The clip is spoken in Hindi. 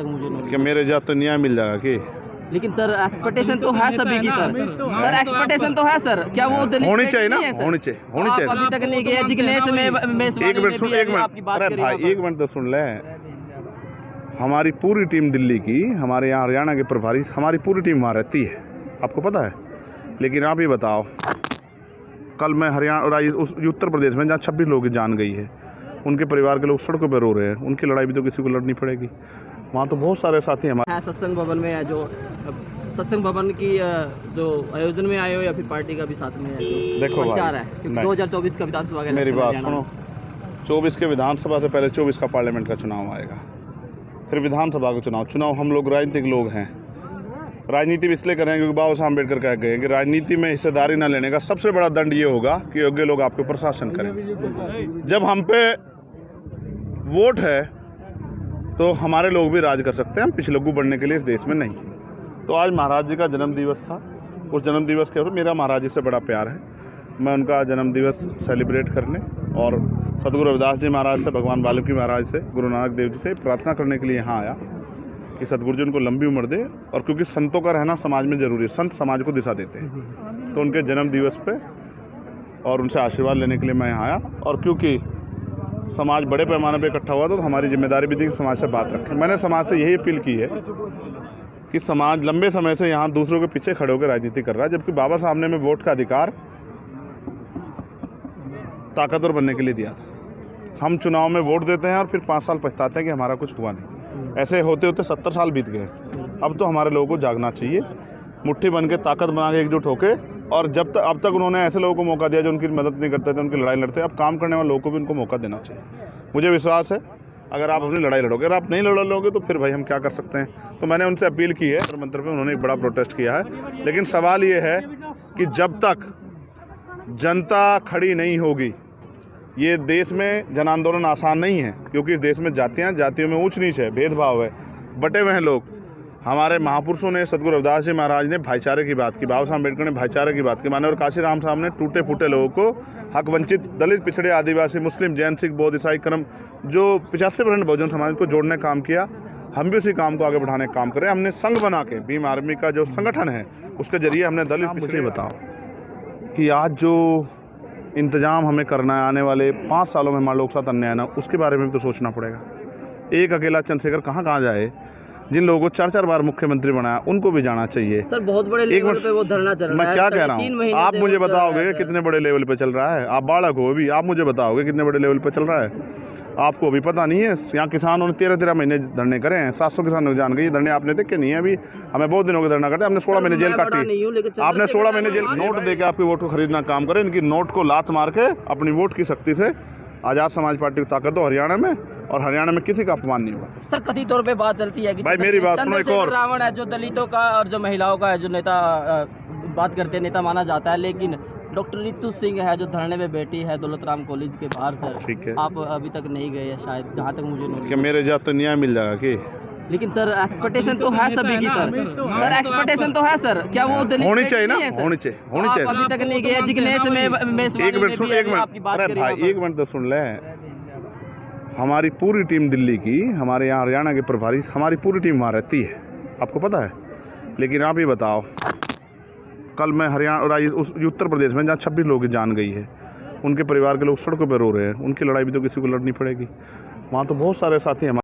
तक मुझे नहीं। कि मेरे जात तो न्याय मिल जाएगा कि? लेकिन सर एक्सपेक्टेशन तो है सभी की सर एक्सपेक्टेशन तो है सर। क्या वो दलित होनी चाहिए ना, होनी चाहिए। अभी तक नहीं गए जिग्नेश में एक मिनट सुन, एक मिनट, अरे भाई एक मिनट तो सुन ले। हमारी पूरी टीम दिल्ली की, हमारे यहाँ हरियाणा के प्रभारी, हमारी पूरी टीम वहाँ रहती है, आपको पता है। लेकिन आप ये बताओ, कल मैं हरियाणा उस उत्तर प्रदेश में जहाँ 26 लोगों की जान गई है, उनके परिवार के लोग सड़कों पर रो रहे हैं, उनकी लड़ाई भी तो किसी को लड़नी पड़ेगी। वहाँ तो बहुत सारे साथी हमारे सत्संग भवन में है, जो सत्संग भवन की जो आयोजन में आए हो या फिर पार्टी का भी साथ में है? देखो विचार है क्योंकि 2024 का विधानसभा का मेरी बात सुनो, 24 के विधानसभा से पहले 24 का पार्लियामेंट का चुनाव आएगा, फिर विधानसभा का चुनाव। हम लोग राजनीतिक लोग हैं, राजनीति भी इसलिए करेंगे क्योंकि बाबा साहब अम्बेडकर कह गए कि राजनीति में हिस्सेदारी न लेने का सबसे बड़ा दंड ये होगा कि योग्य लोग आपके ऊपर शासन करें। जब हम पे वोट है तो हमारे लोग भी राज कर सकते हैं, हम पिछलग्गू बढ़ने के लिए इस देश में नहीं। तो आज महाराज जी का जन्म दिवस था, उस जन्म दिवस के ऊपर मेरा महाराज जी से बड़ा प्यार है। मैं उनका जन्म दिवस सेलिब्रेट करने और सदगुरु रविदास जी महाराज से, भगवान वाल्मीकि महाराज से, गुरु नानक देव जी से प्रार्थना करने के लिए यहाँ आया कि सदगुरु जी उनको लंबी उम्र दे। और क्योंकि संतों का रहना समाज में ज़रूरी है, संत समाज को दिशा देते हैं, तो उनके जन्म दिवस पे और उनसे आशीर्वाद लेने के लिए मैं यहाँ आया। और क्योंकि समाज बड़े पैमाने पे इकट्ठा हुआ तो हमारी जिम्मेदारी भी थी कि समाज से बात रखें। मैंने समाज से यही अपील की है कि समाज लंबे समय से यहाँ दूसरों के पीछे खड़े होकर राजनीति कर रहा है, जबकि बाबा साहब ने हमें वोट का अधिकार ताकतवर बनने के लिए दिया था। हम चुनाव में वोट देते हैं और फिर 5 साल पछताते हैं कि हमारा कुछ हुआ नहीं। ऐसे होते होते 70 साल बीत गए। अब तो हमारे लोगों को जागना चाहिए, मुट्ठी बन के, ताकत बना के, एकजुट होके। और जब तक अब तक उन्होंने ऐसे लोगों को मौका दिया जो उनकी मदद नहीं करते थे, उनकी लड़ाई लड़ते, अब काम करने वाले लोगों को भी उनको मौका देना चाहिए। मुझे विश्वास है अगर आप अपनी लड़ाई लड़ोगे, अगर आप नहीं लड़ोगे तो फिर भाई हम क्या कर सकते हैं। तो मैंने उनसे अपील की है, मंत्र पे उन्होंने एक बड़ा प्रोटेस्ट किया है। लेकिन सवाल ये है कि जब तक जनता खड़ी नहीं होगी, ये देश में जन आंदोलन आसान नहीं है, क्योंकि इस देश में जातियों में ऊंच नीच है, भेदभाव है, बटे हुए हैं लोग। हमारे महापुरुषों ने, सदगुरु रविदास जी महाराज ने भाईचारे की बात की, बाबा साहब अम्बेडकर ने भाईचारे की बात की, माननीय काशी राम साहब ने टूटे फूटे लोगों को, हक वंचित, दलित, पिछड़े, आदिवासी, मुस्लिम, जैन, सिख, बौद्ध, ईसाई, कर्म, जो 85% बहुजन समाज को जोड़ने का काम किया। हम भी उसी काम को आगे बढ़ाने का काम करें। हमने संघ बना के, भीम आर्मी का जो संगठन है उसके जरिए हमने दलित, पिछड़े। बताओ कि आज जो इंतजाम हमें करना है आने वाले 5 सालों में हमारे लोग साथ अन्याय ना, उसके बारे में भी तो सोचना पड़ेगा। एक अकेला चंद्रशेखर कहाँ जाए? जिन लोगों को 4 बार मुख्यमंत्री बनाया उनको भी जाना चाहिए। सर बहुत बड़े लेवल पे वो धरना चल रहा है। मैं क्या कह रहा हूँ, आप मुझे बताओगे कितने बड़े लेवल पे चल रहा है? आप बालक हो अभी, आप मुझे बताओगे कितने बड़े लेवल पे चल रहा है? आपको अभी पता नहीं है। यहाँ किसानों ने 13 महीने धरने करे हैं, 700 किसानों की जान गई। धरने आपने देखे नहीं है? अभी हमें बहुत दिनों के धरना करते, हमने 16 महीने जेल काटी। आपने 16 महीने जेल, नोट देके आपके वोट को खरीदना काम करें। इनकी नोट को लात मार के अपनी वोट की शक्ति से आज़ाद समाज पार्टी की ताकत हो हरियाणा में, और हरियाणा में किसी का अपमान नहीं होगा। सर कथित तौर पे बात चलती है कि भाई मेरी बात सुनो, एक और रावण है जो दलितों का और जो महिलाओं का है जो नेता बात करते नेता माना जाता है, लेकिन डॉक्टर रितु सिंह है जो धरने में बैठी है दौलत राम कॉलेज के बाहर। सर ठीक है, आप अभी तक नहीं गए शायद, जहाँ तक मुझे नहीं। कि मेरे जात तो न्याय मिल जाएगा कि? लेकिन सर एक्सपेक्टेशन तो है सभी की सर एक्सपेक्टेशन तो है सर। क्या वो दलित होनी चाहिए ना, होनी चाहिए। अभी तक नहीं गए जिग्नेश में एक मिनट सुन, एक मिनट, अरे भाई एक मिनट तो सुन ले। हमारी पूरी टीम दिल्ली की, हमारे यहाँ हरियाणा के प्रभारी, हमारी पूरी टीम वहाँ रहती है, आपको पता है। लेकिन आप ये बताओ, कल मैं हरियाणा उस उत्तर प्रदेश में जहाँ 26 लोगों की जान गई है, उनके परिवार के लोग सड़कों पर रो रहे हैं, उनकी लड़ाई भी तो किसी को लड़नी पड़ेगी। वहाँ तो बहुत सारे साथी हमारे